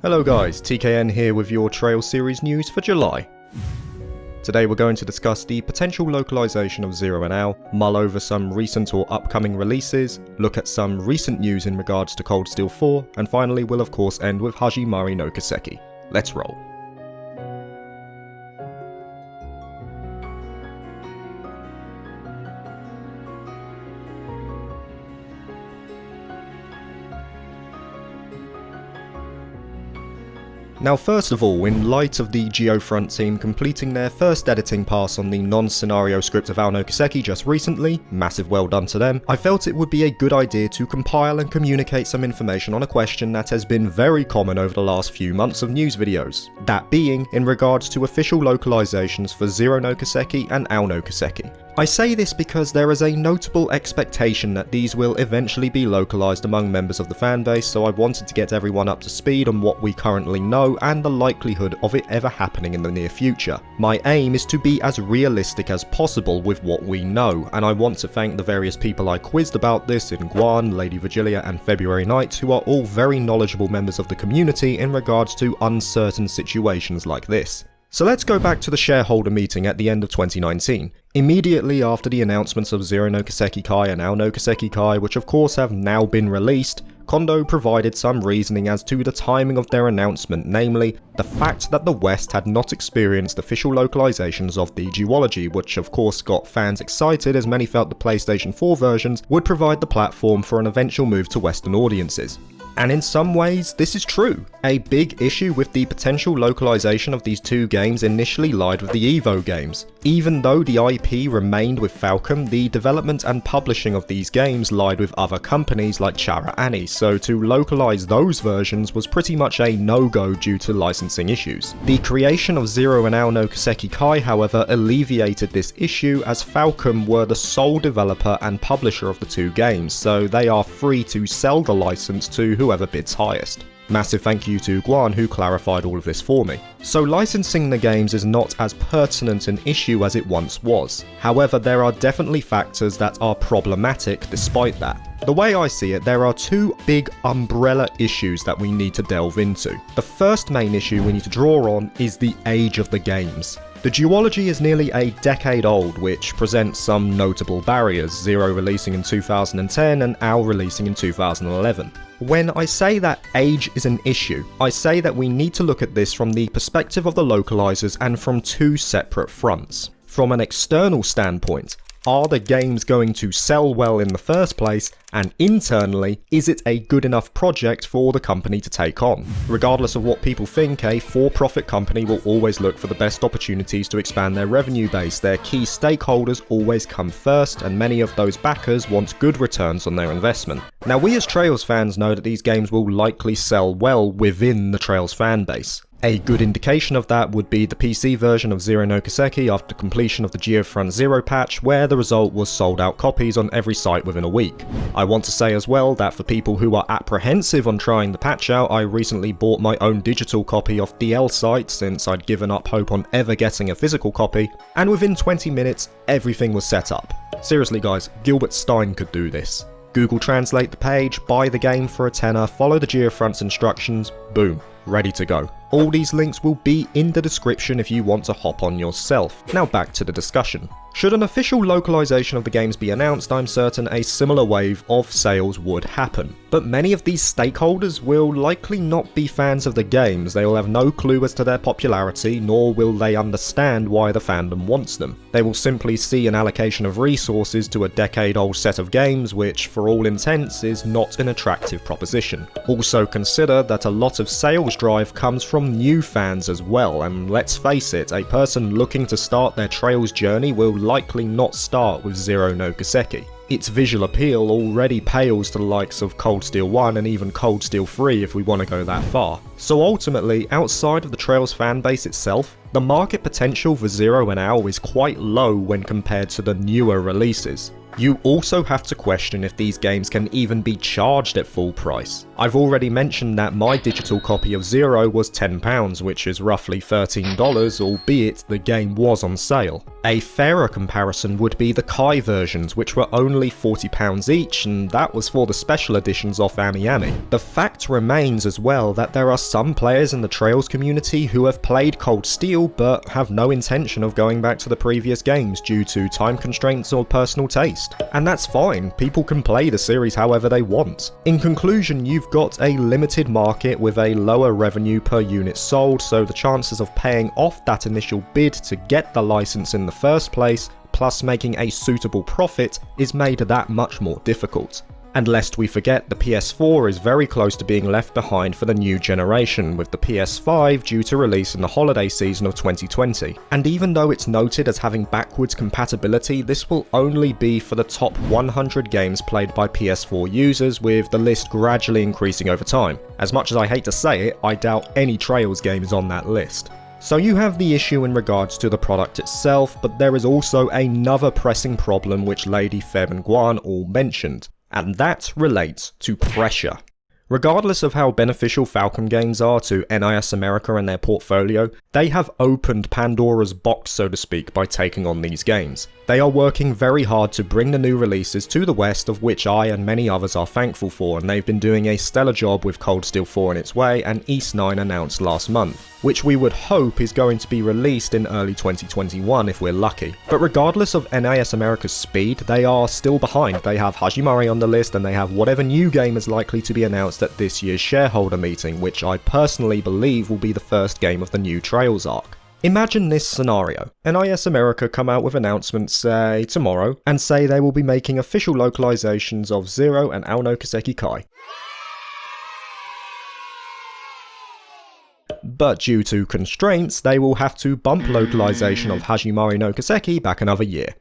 Hello guys, TKN here with your Trails series news for July. Today we're going to discuss the potential localization of Zero and Ao, mull over some recent or upcoming releases, look at some recent news in regards to Cold Steel 4, and finally we'll of course end with Hajimari No Kiseki. Let's roll. Now first of all, in light of the Geofront team completing their first editing pass on the non-scenario script of Ao no Kiseki just recently, massive well done to them, I felt it would be a good idea to compile and communicate some information on a question that has been very common over the last few months of news videos. That being, in regards to official localizations for Zero no Kiseki and Ao no Kiseki. I say this because there is a notable expectation that these will eventually be localized among members of the fanbase, so I wanted to get everyone up to speed on what we currently know and the likelihood of it ever happening in the near future. My aim is to be as realistic as possible with what we know, and I want to thank the various people I quizzed about this in Guan, Lady Virgilia and February Night, who are all very knowledgeable members of the community in regards to uncertain situations like this. So let's go back to the shareholder meeting at the end of 2019. Immediately after the announcements of Zero no Kiseki Kai and Ao no Kiseki Kai, which of course have now been released, Kondo provided some reasoning as to the timing of their announcement, namely, the fact that the West had not experienced official localizations of the duology, which of course got fans excited as many felt the PlayStation 4 versions would provide the platform for an eventual move to Western audiences. And in some ways, this is true. A big issue with the potential localization of these two games initially lied with the Evo games. Even though the IP remained with Falcom, the development and publishing of these games lied with other companies like Chara Ani, so to localize those versions was pretty much a no-go due to licensing issues. The creation of Zero and Ao no Kiseki Kai, however, alleviated this issue as Falcom were the sole developer and publisher of the two games, so they are free to sell the license to whoever bids highest. Massive thank you to Guan who clarified all of this for me. So licensing the games is not as pertinent an issue as it once was. However, there are definitely factors that are problematic despite that. The way I see it, there are two big umbrella issues that we need to delve into. The first main issue we need to draw on is the age of the games. The duology is nearly a decade old, which presents some notable barriers, Zero releasing in 2010 and Ao releasing in 2011. When I say that age is an issue, I say that we need to look at this from the perspective of the localizers and from two separate fronts. From an external standpoint, are the games going to sell well in the first place, and internally, is it a good enough project for the company to take on? Regardless of what people think, a for-profit company will always look for the best opportunities to expand their revenue base. Their key stakeholders always come first, and many of those backers want good returns on their investment. Now, we as Trails fans know that these games will likely sell well within the Trails fan base. A good indication of that would be the PC version of Zero no Kiseki after completion of the Geofront Zero patch, where the result was sold out copies on every site within a week. I want to say as well that for people who are apprehensive on trying the patch out, I recently bought my own digital copy off DL site since I'd given up hope on ever getting a physical copy, and within 20 minutes everything was set up. Seriously guys, Gilbert Stein could do this. Google Translate the page, buy the game for a tenner, follow the Geofront's instructions, boom, ready to go. All these links will be in the description if you want to hop on yourself. Now back to the discussion. Should an official localization of the games be announced, I'm certain a similar wave of sales would happen. But many of these stakeholders will likely not be fans of the games. They will have no clue as to their popularity, nor will they understand why the fandom wants them. They will simply see an allocation of resources to a decade-old set of games, which for all intents is not an attractive proposition. Also consider that a lot of sales drive comes from new fans as well, and let's face it, a person looking to start their Trails journey will likely not start with Zero no Kiseki. Its visual appeal already pales to the likes of Cold Steel 1 and even Cold Steel 3 if we want to go that far. So ultimately, outside of the Trails fanbase itself, the market potential for Zero and Ao is quite low when compared to the newer releases. You also have to question if these games can even be charged at full price. I've already mentioned that my digital copy of Zero was £10, which is roughly $13, albeit the game was on sale. A fairer comparison would be the Kai versions, which were only £40 each, and that was for the special editions off Ami. The fact remains as well that there are some players in the Trails community who have played Cold Steel but have no intention of going back to the previous games due to time constraints or personal taste. And that's fine, people can play the series however they want. In conclusion, you've got a limited market with a lower revenue per unit sold, so the chances of paying off that initial bid to get the license in the first place, plus making a suitable profit, is made that much more difficult. And lest we forget, the PS4 is very close to being left behind for the new generation, with the PS5 due to release in the holiday season of 2020. And even though it's noted as having backwards compatibility, this will only be for the top 100 games played by PS4 users, with the list gradually increasing over time. As much as I hate to say it, I doubt any Trails game is on that list. So you have the issue in regards to the product itself, but there is also another pressing problem which Lady Feb and Guan all mentioned. And that relates to pressure. Regardless of how beneficial Falcom games are to NIS America and their portfolio, they have opened Pandora's box, so to speak, by taking on these games. They are working very hard to bring the new releases to the West, of which I and many others are thankful for, and they've been doing a stellar job with Cold Steel 4 on its way and East 9 announced last month, which we would hope is going to be released in early 2021 if we're lucky. But regardless of NIS America's speed, they are still behind. They have Hajimari on the list, and they have whatever new game is likely to be announced at this year's shareholder meeting, which I personally believe will be the first game of the new Trails arc. Imagine this scenario. NIS America come out with announcements, say, tomorrow, and say they will be making official localizations of Zero and Ao Kiseki Kai. But due to constraints, they will have to bump localization of Hajimari No Kiseki back another year.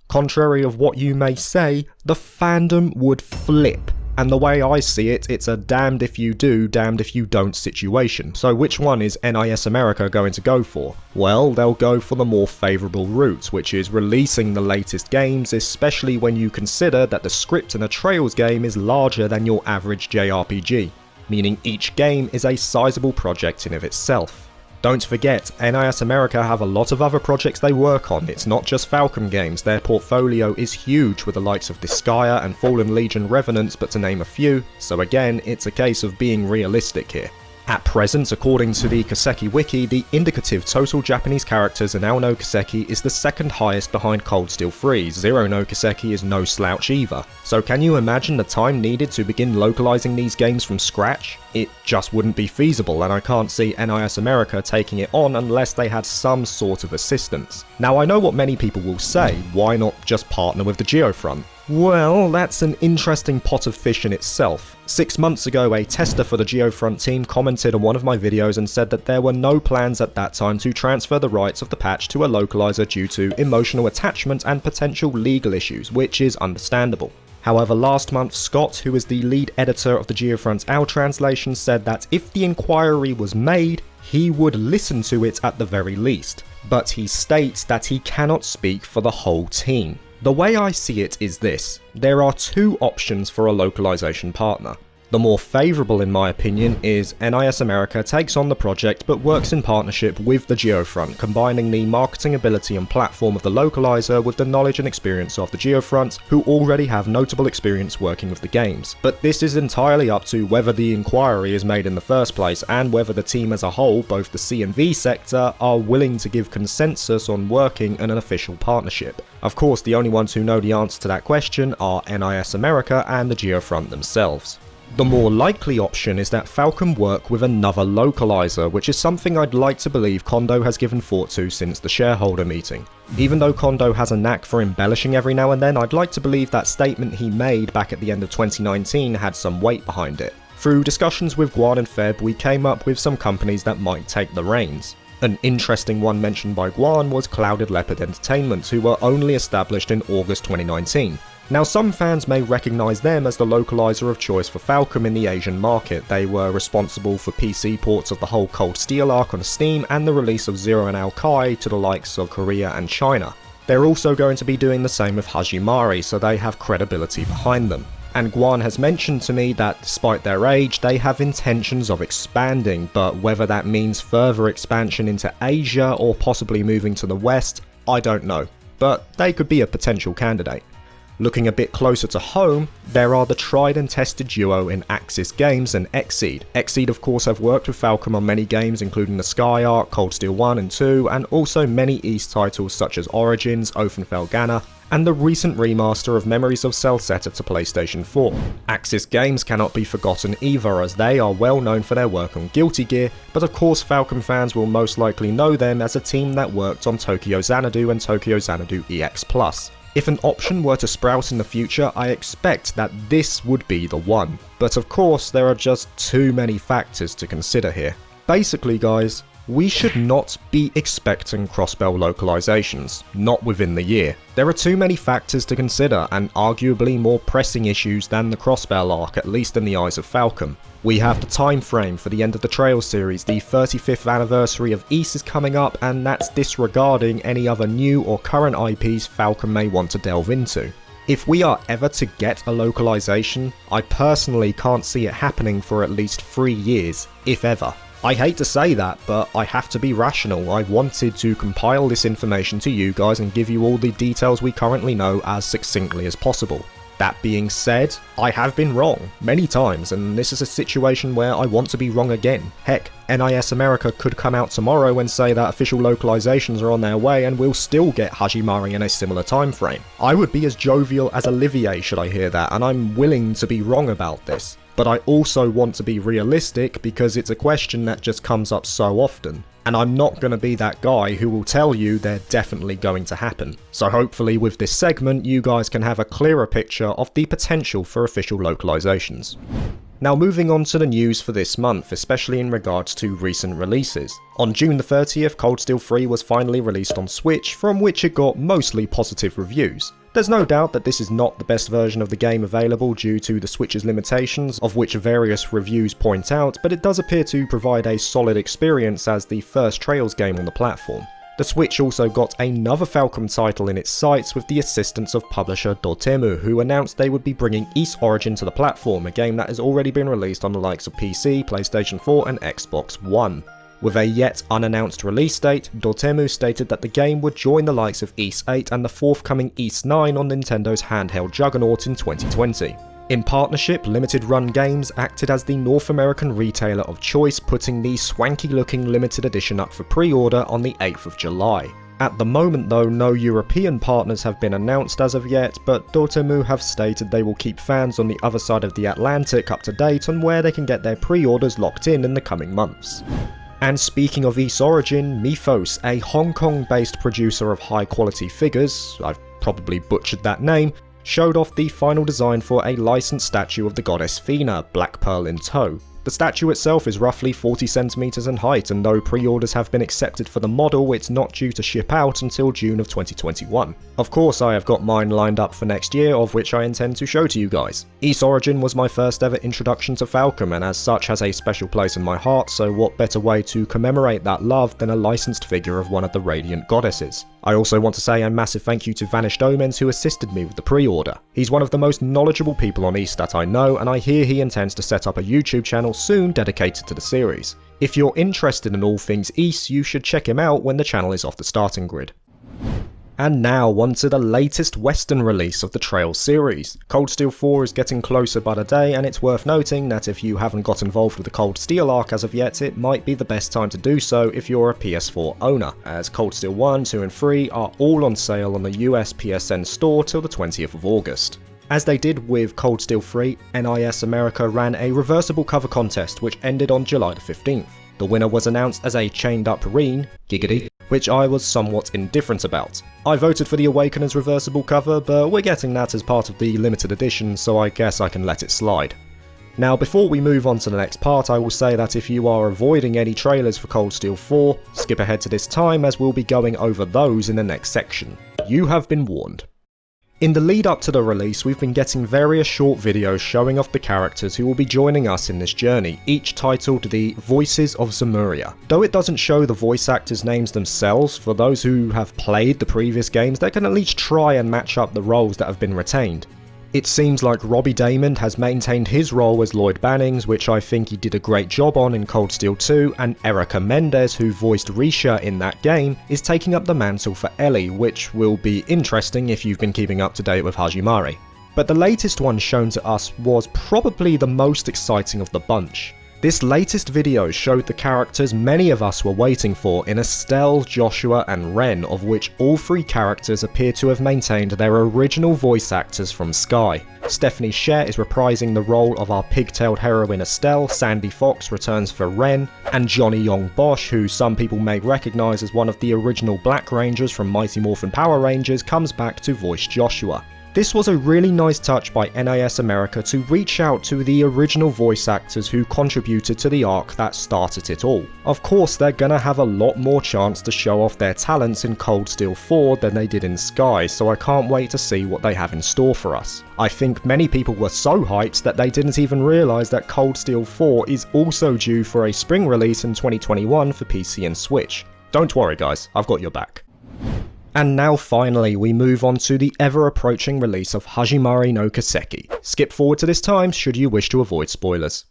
Contrary of what you may say, the fandom would flip. And the way I see it, it's a damned if you do, damned if you don't situation. So which one is NIS America going to go for? Well, they'll go for the more favourable route, which is releasing the latest games, especially when you consider that the script in a Trails game is larger than your average JRPG, meaning each game is a sizable project in of itself. Don't forget, NIS America have a lot of other projects they work on. It's not just Falcom games, their portfolio is huge with the likes of Disgaea and Fallen Legion Revenants, but to name a few, so again, it's a case of being realistic here. At present, according to the Kiseki wiki, the indicative total Japanese characters in Ao no Kiseki is the second highest behind Cold Steel 3, Zero no Kiseki is no slouch either. So can you imagine the time needed to begin localizing these games from scratch? It just wouldn't be feasible, and I can't see NIS America taking it on unless they had some sort of assistance. Now I know what many people will say, why not just partner with the Geofront? Well, that's an interesting pot of fish in itself. 6 months ago, a tester for the Geofront team commented on one of my videos and said that there were no plans at that time to transfer the rights of the patch to a localizer due to emotional attachment and potential legal issues, which is understandable. However, last month, Scott, who is the lead editor of the Geofront's Ao translation, said that if the inquiry was made, he would listen to it at the very least. But he states that he cannot speak for the whole team. The way I see it is this: there are two options for a localization partner. The more favourable in my opinion is NIS America takes on the project but works in partnership with the Geofront, combining the marketing ability and platform of the localizer with the knowledge and experience of the Geofront, who already have notable experience working with the games. But this is entirely up to whether the inquiry is made in the first place and whether the team as a whole, both the C and V sector, are willing to give consensus on working in an official partnership. Of course, the only ones who know the answer to that question are NIS America and the Geofront themselves. The more likely option is that Falcom work with another localizer, which is something I'd like to believe Kondo has given thought to since the shareholder meeting. Even though Kondo has a knack for embellishing every now and then, I'd like to believe that statement he made back at the end of 2019 had some weight behind it. Through discussions with Guan and Feb, we came up with some companies that might take the reins. An interesting one mentioned by Guan was Clouded Leopard Entertainment, who were only established in August 2019. Now, some fans may recognise them as the localizer of choice for Falcom in the Asian market. They were responsible for PC ports of the whole Cold Steel arc on Steam and the release of Zero and Ao Kai to the likes of Korea and China. They're also going to be doing the same with Hajimari, so they have credibility behind them. And Guan has mentioned to me that despite their age, they have intentions of expanding, but whether that means further expansion into Asia or possibly moving to the West, I don't know. But they could be a potential candidate. Looking a bit closer to home, there are the tried and tested duo in Axis Games and Xseed. Xseed of course have worked with Falcom on many games including the Sky Arc, Cold Steel 1 and 2, and also many East titles such as Origins, Ofenfelgana, and the recent remaster of Memories of Celceta to PlayStation 4. Axis Games cannot be forgotten either, as they are well known for their work on Guilty Gear, but of course Falcom fans will most likely know them as a team that worked on Tokyo Xanadu and Tokyo Xanadu EX+. If an option were to sprout in the future, I expect that this would be the one. But of course, there are just too many factors to consider here. Basically guys, we should not be expecting crossbell localizations, not within the year. There are too many factors to consider and arguably more pressing issues than the crossbell arc, at least in the eyes of Falcom. We have the time frame for the end of the Trails series, the 35th anniversary of Ys is coming up, and that's disregarding any other new or current IPs Falcom may want to delve into. If we are ever to get a localization, I personally can't see it happening for at least 3 years, if ever. I hate to say that, but I have to be rational. I wanted to compile this information to you guys and give you all the details we currently know as succinctly as possible. That being said, I have been wrong many times, and this is a situation where I want to be wrong again. Heck, NIS America could come out tomorrow and say that official localizations are on their way and we'll still get Hajimari in a similar time frame. I would be as jovial as Olivier should I hear that, and I'm willing to be wrong about this. But I also want to be realistic because it's a question that just comes up so often. And I'm not going to be that guy who will tell you they're definitely going to happen. So hopefully with this segment you guys can have a clearer picture of the potential for official localizations. Now moving on to the news for this month, especially in regards to recent releases. On June the 30th, Cold Steel 3 was finally released on Switch, from which it got mostly positive reviews. There's no doubt that this is not the best version of the game available due to the Switch's limitations, of which various reviews point out, but it does appear to provide a solid experience as the first Trails game on the platform. The Switch also got another Falcom title in its sights with the assistance of publisher Dotemu, who announced they would be bringing Ys Origin to the platform, a game that has already been released on the likes of PC, PlayStation 4 and Xbox One. With a yet unannounced release date, Dotemu stated that the game would join the likes of Ys 8 and the forthcoming Ys 9 on Nintendo's handheld juggernaut in 2020. In partnership, Limited Run Games acted as the North American retailer of choice, putting the swanky-looking limited edition up for pre-order on the 8th of July. At the moment though, no European partners have been announced as of yet, but Dotemu have stated they will keep fans on the other side of the Atlantic up to date on where they can get their pre-orders locked in the coming months. And speaking of Ys Origin, Mythos, a Hong Kong-based producer of high-quality figures, I've probably butchered that name, showed off the final design for a licensed statue of the goddess Fina, Black Pearl in tow. The statue itself is roughly 40 centimeters in height, and though pre-orders have been accepted for the model, it's not due to ship out until June of 2021. Of course, I have got mine lined up for next year, of which I intend to show to you guys. Ys Origin was my first ever introduction to Falcom, and as such has a special place in my heart, so what better way to commemorate that love than a licensed figure of one of the Radiant Goddesses. I also want to say a massive thank you to Vanished Omens who assisted me with the pre-order. He's one of the most knowledgeable people on Ys that I know, and I hear he intends to set up a YouTube channel soon dedicated to the series. If you're interested in all things Ys, you should check him out when the channel is off the starting grid. And now on to the latest Western release of the Trails series. Cold Steel 4 is getting closer by the day, and it's worth noting that if you haven't got involved with the Cold Steel arc as of yet, it might be the best time to do so if you're a PS4 owner, as Cold Steel 1, 2 and 3 are all on sale on the US PSN store till the 20th of August. As they did with Cold Steel 3, NIS America ran a reversible cover contest which ended on July the 15th. The winner was announced as a chained up Reen, Giggity, which I was somewhat indifferent about. I voted for the Awakener's reversible cover, but we're getting that as part of the limited edition, so I guess I can let it slide. Now before we move on to the next part, I will say that if you are avoiding any trailers for Cold Steel 4, skip ahead to this time as we'll be going over those in the next section. You have been warned. In the lead up to the release, we've been getting various short videos showing off the characters who will be joining us in this journey, each titled the Voices of Zemuria. Though it doesn't show the voice actors' names themselves, for those who have played the previous games, they can at least try and match up the roles that have been retained. It seems like Robbie Daymond has maintained his role as Lloyd Bannings, which I think he did a great job on in Cold Steel 2, and Erica Mendez, who voiced Risha in that game, is taking up the mantle for Ellie, which will be interesting if you've been keeping up to date with Hajimari. But the latest one shown to us was probably the most exciting of the bunch. This latest video showed the characters many of us were waiting for in Estelle, Joshua and Ren, of which all three characters appear to have maintained their original voice actors from Sky. Stephanie Scher is reprising the role of our pigtailed heroine Estelle, Sandy Fox returns for Ren, and Johnny Yong Bosch, who some people may recognise as one of the original Black Rangers from Mighty Morphin Power Rangers, comes back to voice Joshua. This was a really nice touch by NIS America to reach out to the original voice actors who contributed to the arc that started it all. Of course, they're gonna have a lot more chance to show off their talents in Cold Steel 4 than they did in Sky, so I can't wait to see what they have in store for us. I think many people were so hyped that they didn't even realise that Cold Steel 4 is also due for a spring release in 2021 for PC and Switch. Don't worry guys, I've got your back. And now finally we move on to the ever approaching release of Hajimari no Kiseki. Skip forward to this time should you wish to avoid spoilers.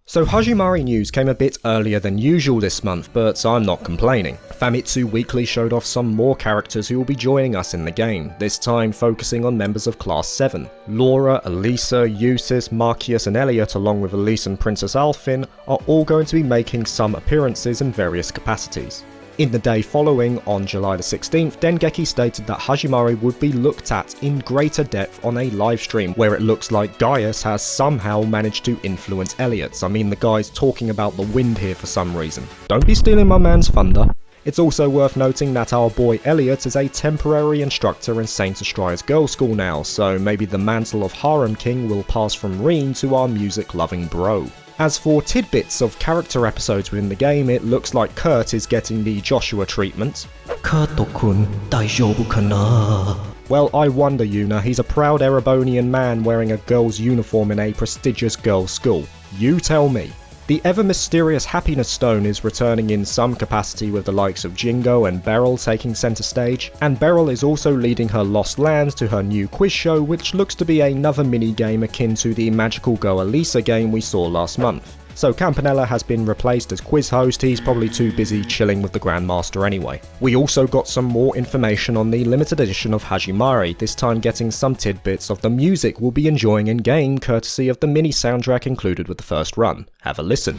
So Hajimari news came a bit earlier than usual this month, but I'm not complaining. Famitsu Weekly showed off some more characters who will be joining us in the game, this time focusing on members of Class 7. Laura, Elisa, Eustace, Marcius and Elliot, along with Elise and Princess Alfin, are all going to be making some appearances in various capacities. In the day following, on July the 16th, Dengeki stated that Hajimari would be looked at in greater depth on a livestream, where it looks like Gaius has somehow managed to influence Elliot. I mean, the guy's talking about the wind here for some reason. Don't be stealing my man's thunder. It's also worth noting that our boy Elliot is a temporary instructor in Saint Astraea's girls' school now, so maybe the mantle of Harem King will pass from Reen to our music-loving bro. As for tidbits of character episodes within the game, it looks like Kurt is getting the Joshua treatment. Kurt-kun, daijoubu kana? Well, I wonder, Yuna, he's a proud Erebonian man wearing a girl's uniform in a prestigious girls' school. You tell me. The ever-mysterious Happiness Stone is returning in some capacity, with the likes of Jingo and Beryl taking centre stage, and Beryl is also leading her Lost Lands to her new quiz show, which looks to be another mini-game akin to the Magical Girl Elisa game we saw last month. So Campanella has been replaced as quiz host, he's probably too busy chilling with the Grandmaster anyway. We also got some more information on the limited edition of Hajimari, this time getting some tidbits of the music we'll be enjoying in game, courtesy of the mini soundtrack included with the first run. Have a listen.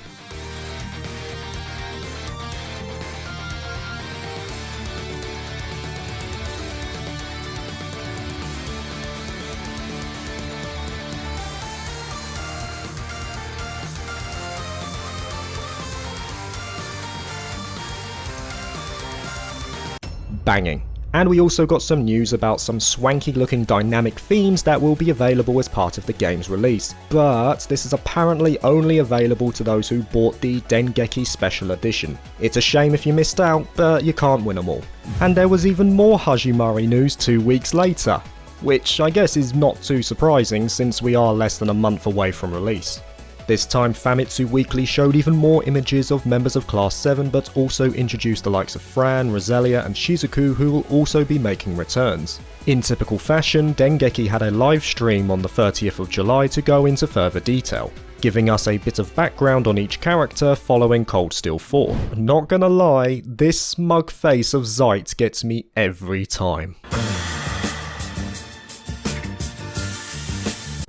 Banging. And we also got some news about some swanky looking dynamic themes that will be available as part of the game's release, but this is apparently only available to those who bought the Dengeki Special Edition. It's a shame if you missed out, but you can't win them all. And there was even more Hajimari news 2 weeks later, which I guess is not too surprising since we are less than a month away from release. This time Famitsu Weekly showed even more images of members of Class 7, but also introduced the likes of Fran, Roselia and Shizuku, who will also be making returns. In typical fashion, Dengeki had a live stream on the 30th of July to go into further detail, giving us a bit of background on each character following Cold Steel 4. Not gonna lie, this smug face of Zeit gets me every time.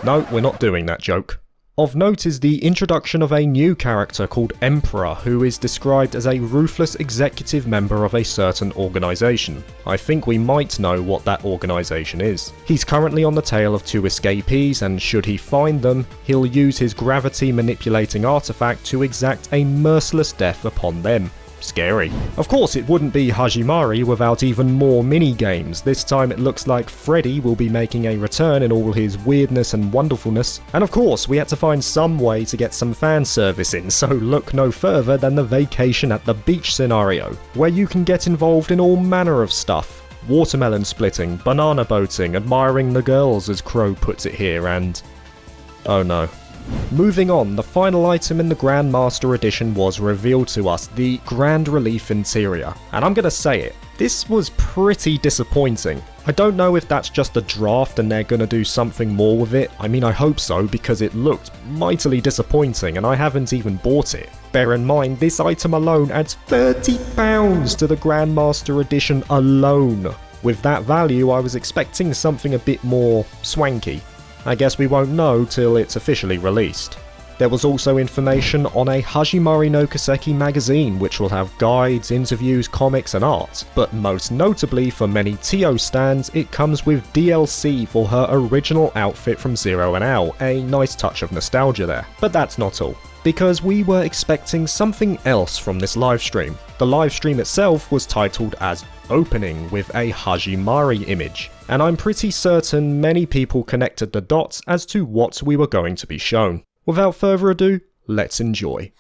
No, we're not doing that joke. Of note is the introduction of a new character called Emperor, who is described as a ruthless executive member of a certain organisation. I think we might know what that organisation is. He's currently on the tail of 2 escapees, and should he find them, he'll use his gravity manipulating artifact to exact a merciless death upon them. Scary. Of course, it wouldn't be Hajimari without even more mini-games. This time it looks like Freddy will be making a return in all his weirdness and wonderfulness. And of course, we had to find some way to get some fan service in, so look no further than the Vacation at the Beach scenario, where you can get involved in all manner of stuff. watermelon splitting, banana boating, admiring the girls as Crow puts it here, and... oh no. Moving on, the final item in the Grandmaster Edition was revealed to us, the Grand Relief Interior. And I'm gonna say it, this was pretty disappointing. I don't know if that's just a draft and they're gonna do something more with it. I mean, I hope so, because it looked mightily disappointing and I haven't even bought it. Bear in mind, this item alone adds £30 to the Grandmaster Edition alone. With that value, I was expecting something a bit more swanky. I guess we won't know till it's officially released. There was also information on a Hajimari No Kiseki magazine, which will have guides, interviews, comics and art, but most notably for many Tio stands, it comes with DLC for her original outfit from Zero and Ao, a nice touch of nostalgia there. But that's not all, because we were expecting something else from this livestream. The livestream itself was titled as Opening with a Hajimari image, and I'm pretty certain many people connected the dots as to what we were going to be shown. Without further ado, let's enjoy.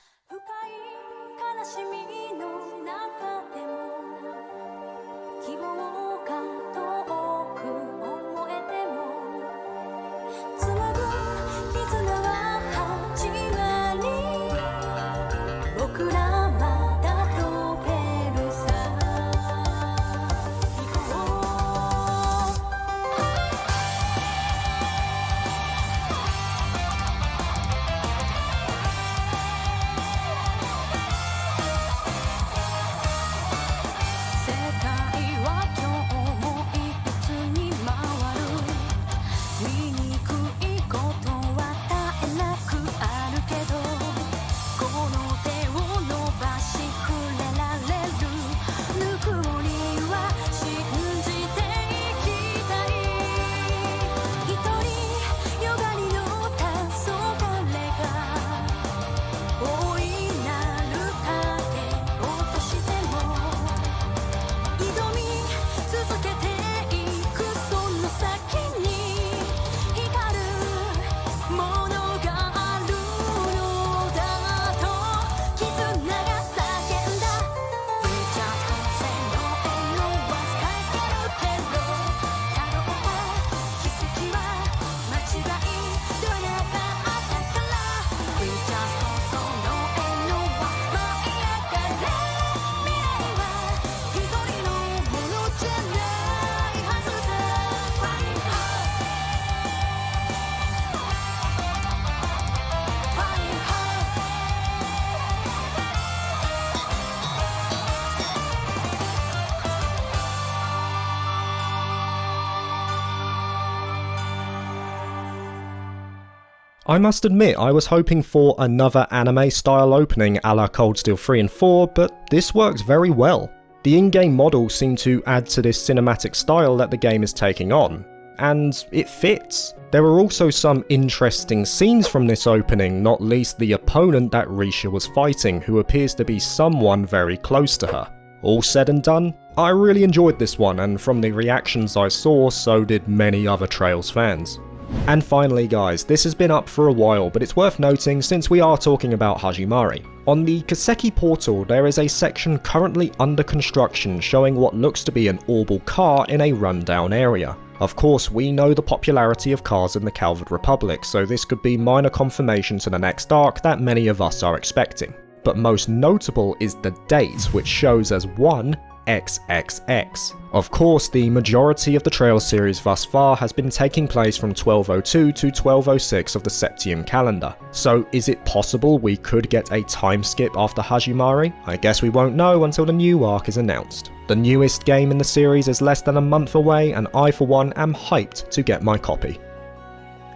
I must admit, I was hoping for another anime style opening a la Cold Steel 3 and 4, but this works very well. The in-game models seem to add to this cinematic style that the game is taking on, and it fits. There were also some interesting scenes from this opening, not least the opponent that Risha was fighting, who appears to be someone very close to her. All said and done, I really enjoyed this one, and from the reactions I saw, so did many other Trails fans. And finally guys, this has been up for a while, but it's worth noting since we are talking about Hajimari. On the Kiseki portal, there is a section currently under construction showing what looks to be an orbal car in a rundown area. Of course, we know the popularity of cars in the Calvard Republic, so this could be minor confirmation to the next arc that many of us are expecting. But most notable is the date, which shows as 1XXX. Of course, the majority of the Trails series thus far has been taking place from 1202 to 1206 of the Septium calendar. So is it possible we could get a time skip after Hajimari? I guess we won't know until the new arc is announced. The newest game in the series is less than a month away, and I for one am hyped to get my copy.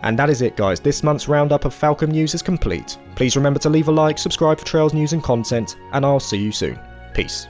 And that is it guys, this month's roundup of Falcom news is complete. Please remember to leave a like, subscribe for Trails news and content, and I'll see you soon. Peace.